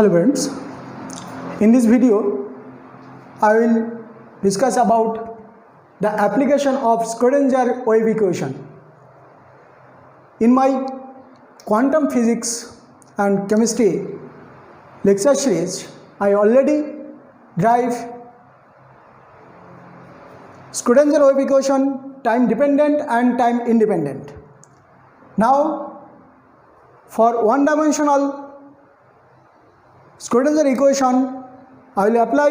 Hello friends, in this video I will discuss about the application of Schrodinger wave equation. In my quantum physics and chemistry lecture series, I already derived Schrodinger wave equation time dependent and time independent. Now for one dimensional Schrodinger equation, I will apply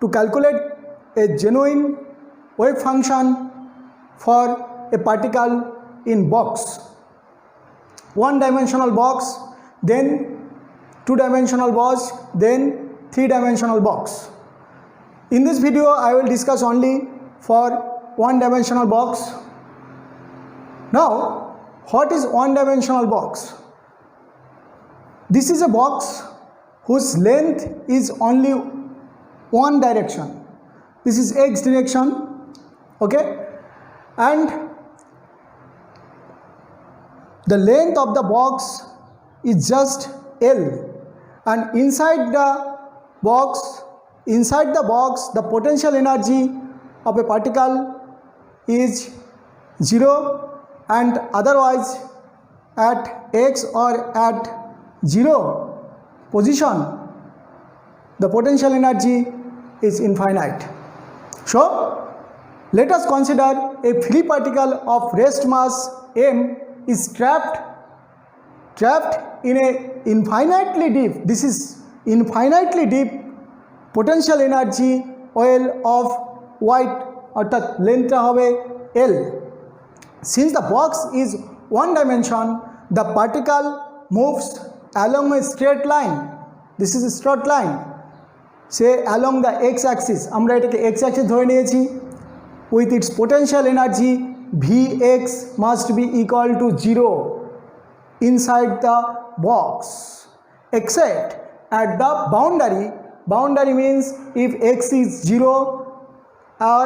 to calculate a genuine wave function for a particle in box. One dimensional box, then two dimensional box, then three dimensional box. In this video, I will discuss only for one dimensional box. Now, what is one dimensional box? This is a box whose length is only one direction. This is x direction, okay? And the length of the box is just L. And inside the box, the potential energy of a particle is 0, and otherwise at x or at 0 position, the potential energy is infinite. So, let us consider a free particle of rest mass m is trapped in a infinitely deep, this is infinitely deep potential energy oil of white or length hobe L. Since the box is one dimension, the particle moves along a straight line. This is a straight line. Say along the x-axis. আমরা এটাকে x-axis ধরে নিয়েছি. With its potential energy Vx must be equal to 0 inside the box, except at the boundary. Boundary means if x is 0 or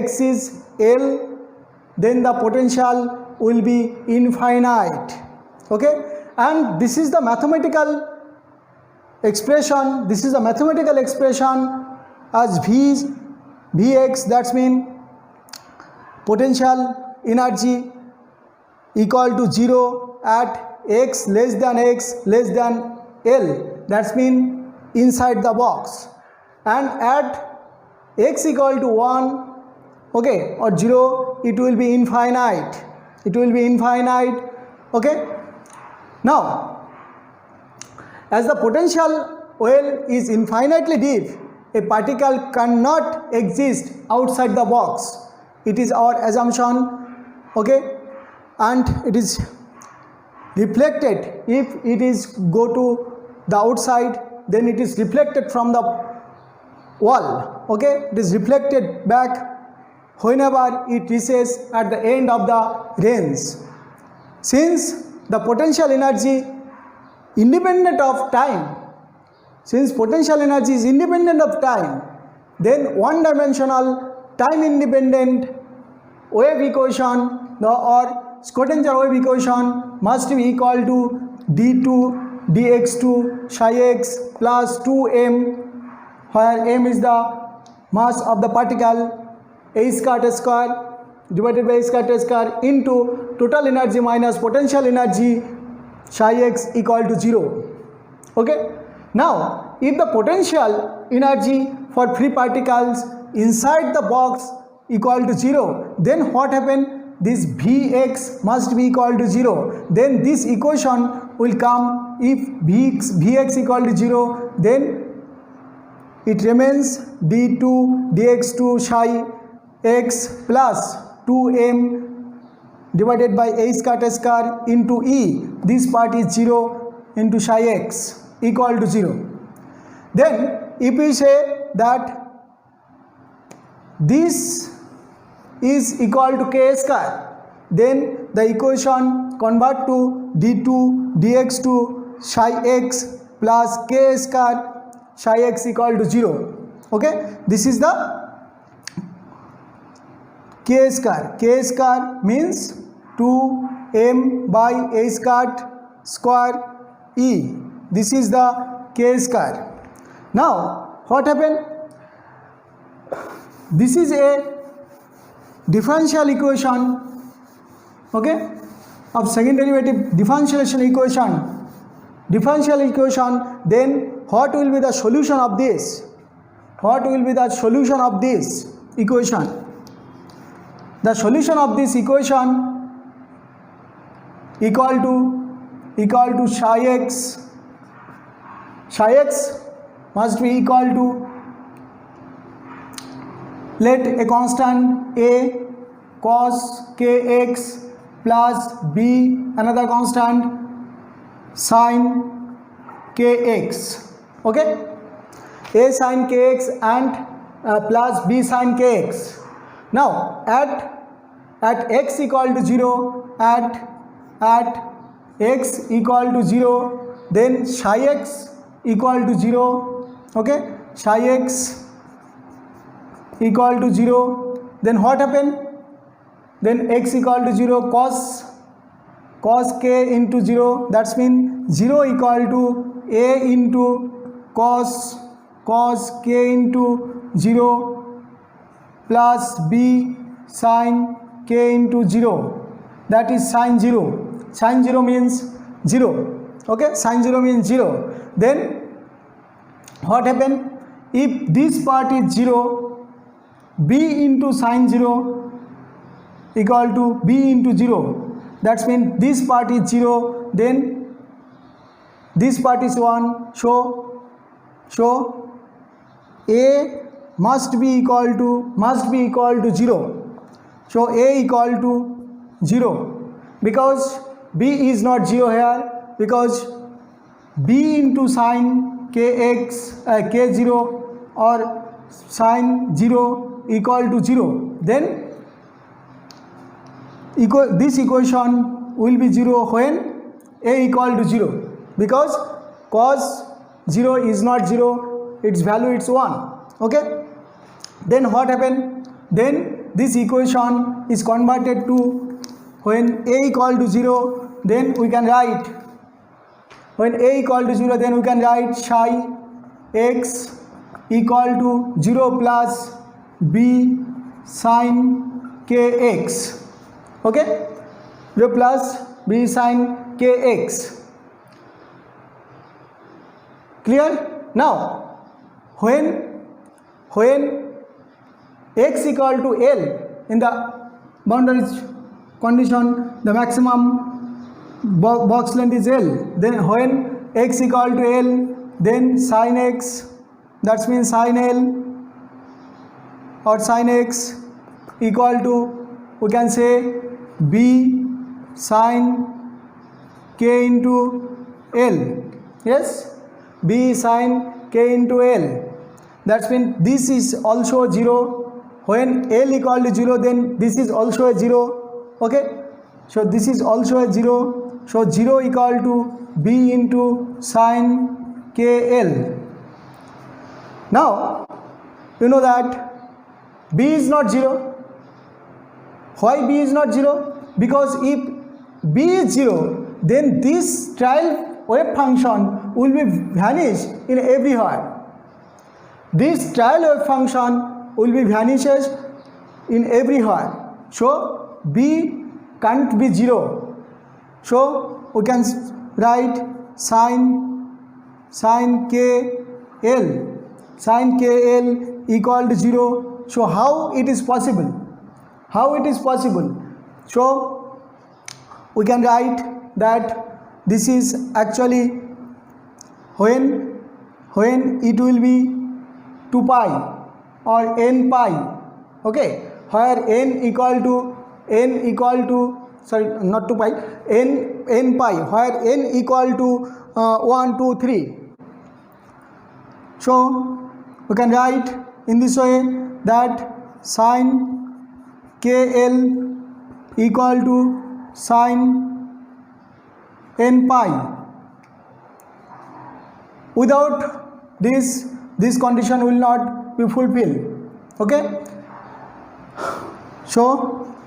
x is L, then the potential will be infinite. Okay? And this is the mathematical expression. This is the mathematical expression as Vx, that means potential energy equal to 0 at x less than L. That means inside the box. And at x equal to 1, okay, or 0, it will be infinite. It will be infinite. Okay. Now, as the potential well is infinitely deep, a particle cannot exist outside the box. It is our assumption, okay, and it is reflected. If it is go to the outside, then it is reflected from the wall, okay. It is reflected back whenever it reaches at the end of the range. Since the potential energy independent of time, since potential energy is independent of time, then one dimensional time independent wave equation or Schrodinger wave equation must be equal to d2 dx2 psi x plus 2m, where m is the mass of the particle, a square divided by a square into total energy minus potential energy psi x equal to 0. Okay. Now, if the potential energy for free particles inside the box equal to 0, then what happens? This Vx must be equal to 0. Then this equation will come. If Vx equal to 0, then it remains d2 dx2 psi x plus 2m divided by a square into e. This part is 0 into psi x equal to 0. Then if we say that this is equal to k square, then the equation convert to d2 dx2 psi x plus k square psi x equal to 0. Okay, this is the k square. K square means 2m by a square e this is the k square. Now what happened? This is a differential equation, okay, of second derivative differential equation. Then what will be the solution of this? What will be the solution of this equation? The solution of this equation equal to psi x. Psi x must be equal to, let a constant a cos kx plus b another constant sin kx, okay, a sin kx and plus b sin kx. Now at x equal to 0, at x equal to 0, then psi x equal to 0, okay, psi x equal to 0, then what happened? Then x equal to 0, cos k into 0, that's mean 0 equal to a into cos k into 0 plus b sin k into 0, that is sin 0. Sin 0 means 0, okay, sin 0 means 0. Then what happened? If this part is 0, b into sin 0 equal to b into 0, that means this part is 0, then this part is 1, so a must be equal to 0. So a equal to 0, because b is not 0 here, because b into sin kx k0 or sin 0 equal to 0, then this equation will be 0 when a equal to 0, because cos 0 is not 0, its value is 1, okay. Then what happened? Then this equation is converted to, when a equal to 0, then we can write, when a equal to 0, then we can write psi x equal to 0 plus b sin kx, okay, 0 plus b sin kx. Clear? Now when x equal to L in the boundary condition, the maximum box length is L, then when x equal to L, then sin x, that means sin L or sin x equal to, we can say, b sin k into L, yes, b sin k into L, that means this is also 0. When L equal to 0, then this is also a 0, okay, so this is also a 0, so 0 equal to b into sin kl. Now you know that b is not 0. Why b is not 0? Because if b is 0, then this trial wave function will be vanished in everywhere. This trial wave function will be vanishes in everywhere, so b can't be 0. So we can write sin kl equal to 0. So how it is possible? So we can write that this is actually when it will be 2 pi or n pi, okay, where n equal to sorry, not 2 pi, n pi, where n equal to 1 2 3. So we can write in this way that sin kl equal to sin n pi. Without this condition will not be fulfilled, okay. So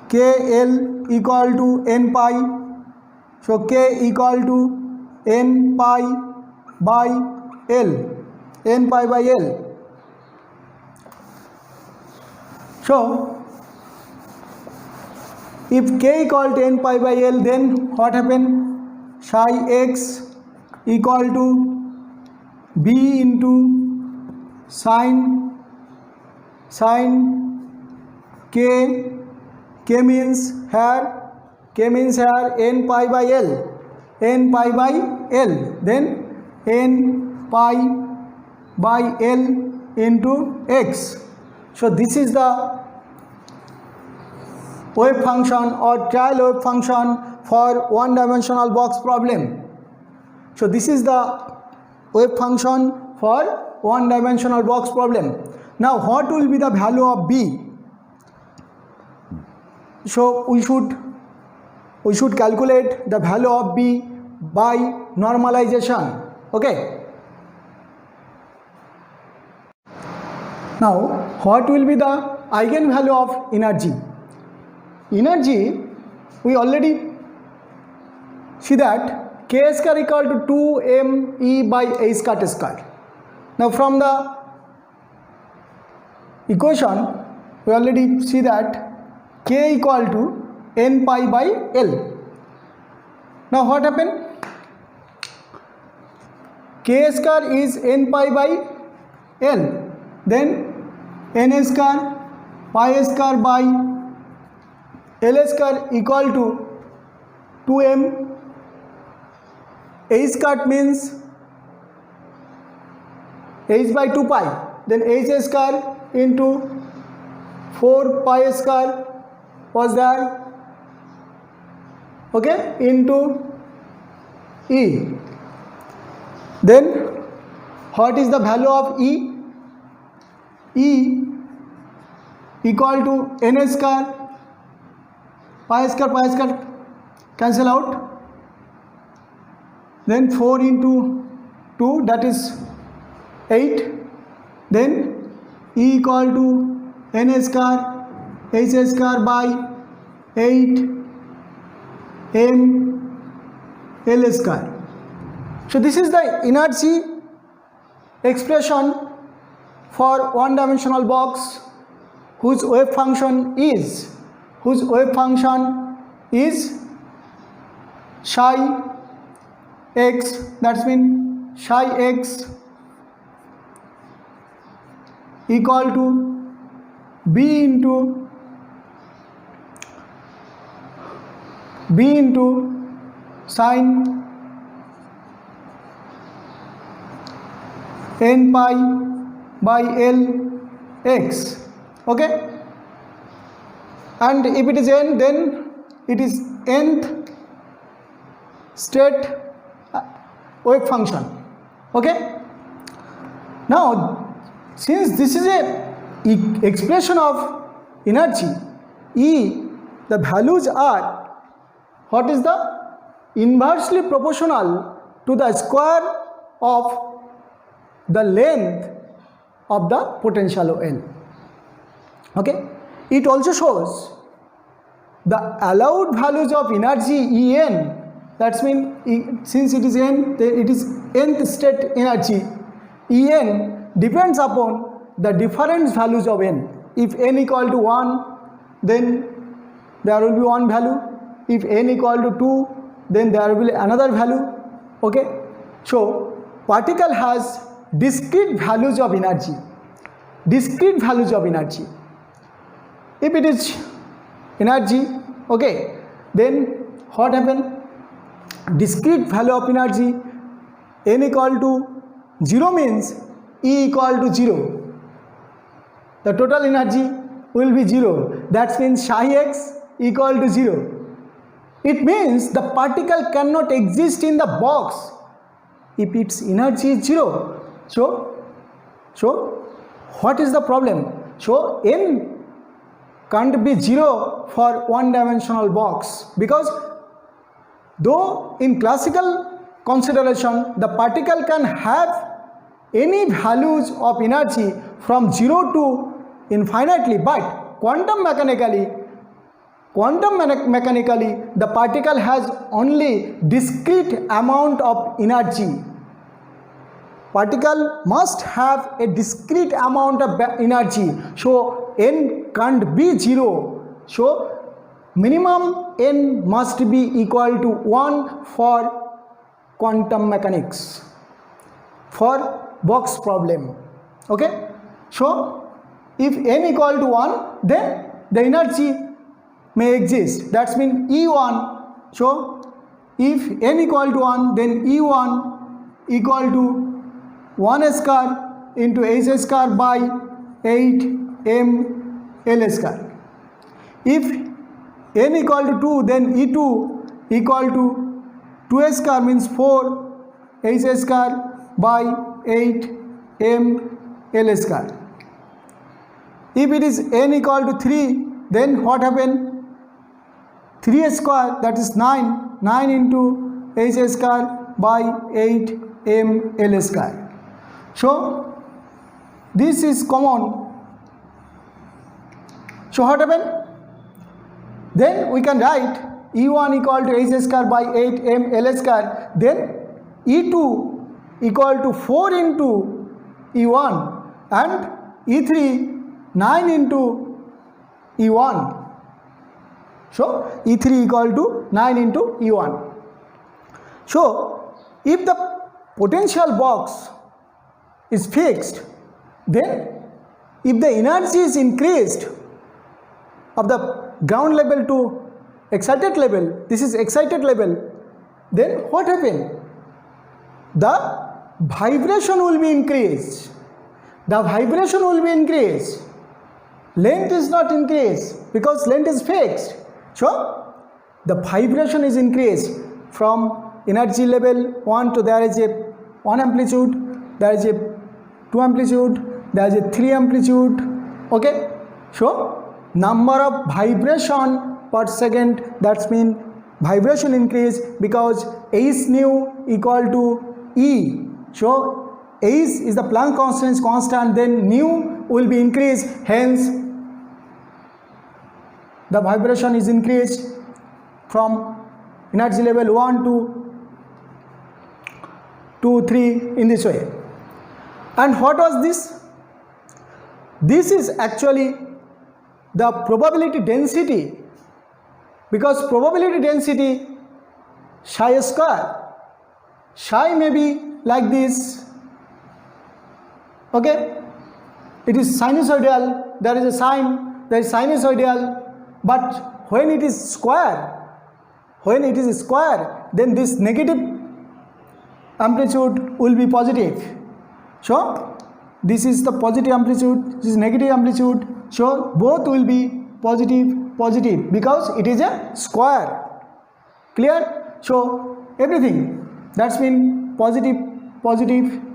kl equal to n pi, so k equal to n pi by L, n pi by L. So if k equal to n pi by L, then what happen? Psi x equal to b into sin k means here n pi by L, then n pi by L into x. So this is the wave function or trial wave function for one dimensional box problem. So this is the wave function for one dimensional box problem. Now what will be the value of b? So we should calculate the value of b by normalization. Okay. Now what will be the eigenvalue of energy? Energy, we already see that k square equal to 2m E by a square. Now from the equation we already see that k equal to n pi by L. Now what happened? K square is n pi by L, then n square pi square by L square equal to 2m. A square means h by 2 pi, then h square into 4 pi square was there, okay, into E. Then what is the value of E? E equal to n square pi square cancel out, then 4 into 2, that is 8, then E equal to n square h square by 8 m L square. So this is the energy expression for one dimensional box whose wave function is psi x, that means psi x equal to b into sin n pi by L x. Okay, and if it is n, then it is nth state wave function. Okay, now since this is a expression of energy E, the values are, what is the inversely proportional to the square of the length of the potential L. Okay, it also shows the allowed values of energy En, that means since it is n, then it is nth state energy. En depends upon the different values of n. If n equal to 1, then there will be one value. If n equal to 2, then there will be another value. Okay, so particle has discrete values of energy. If it is energy, okay, then what happen? Discrete value of energy, n equal to 0 means E equal to 0. The total energy will be 0. That means psi x equal to 0. It means the particle cannot exist in the box if its energy is 0. So what is the problem? So n can't be 0 for one dimensional box, because though in classical consideration the particle can have any values of energy from 0 to infinitely, but quantum mechanically the particle has only discrete amount of energy. particle must have a discrete amount of energy, so n can't be 0, so minimum n must be equal to 1 for quantum mechanics, for box problem. Okay, so if n equal to 1, then the energy may exist, that means E1. So if n equal to 1, then E1 equal to 1 square into h square by 8 m L square. If n equal to 2, then E2 equal to 2 square means 4 h square by 8 m L square. If it is n equal to 3, then what happen? 3 square, that is 9 into h square by 8 m L square. So this is common. So what happen? Then we can write E1 equal to h square by 8 m L square, then E2 equal to 4 into E1 and E3 9 into E1. So E3 equal to 9 into E1. So if the potential box is fixed, then if the energy is increased of the ground level to excited level, this is excited level, then what happens? The vibration will be increased. The vibration will be increased. Length is not increased because length is fixed. So the vibration is increased from energy level 1 to there is a 1 amplitude, there is a 2 amplitude, there is a 3 amplitude. Okay, so number of vibration per second, that means vibration increase because h nu equal to E. So h is the Planck constant, then nu will be increased, hence the vibration is increased from energy level 1 to 2, 3 in this way. And what was this? This is actually the probability density, because probability density psi square, psi may be like this. Okay, it is sinusoidal, there is a sine, there is sinusoidal, but when it is square, then this negative amplitude will be positive. So this is the positive amplitude, this is negative amplitude, so both will be positive because it is a square. Clear? So everything, that's mean positive,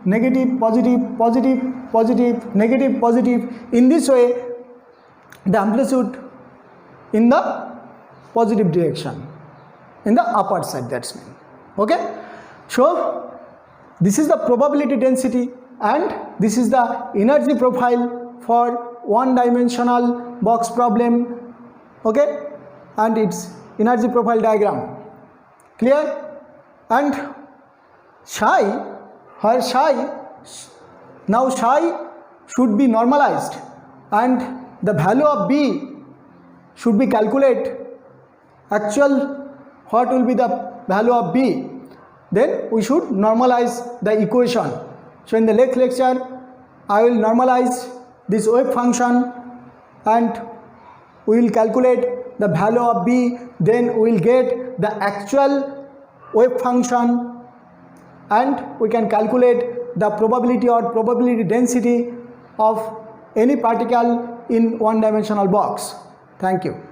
negative, positive, negative. In this way the amplitude in the positive direction, in the upward side, that's mean. Okay, so this is the probability density and this is the energy profile for one-dimensional box problem. Okay, and its energy profile diagram. Clear? And psi, her psi, now psi should be normalized and the value of B should be calculated. Actual, what will be the value of B? Then we should normalize the equation. So in the next lecture I will normalize this wave function and we will calculate the value of B, then we will get the actual wave function and we can calculate the probability or probability density of any particle in one-dimensional box. Thank you.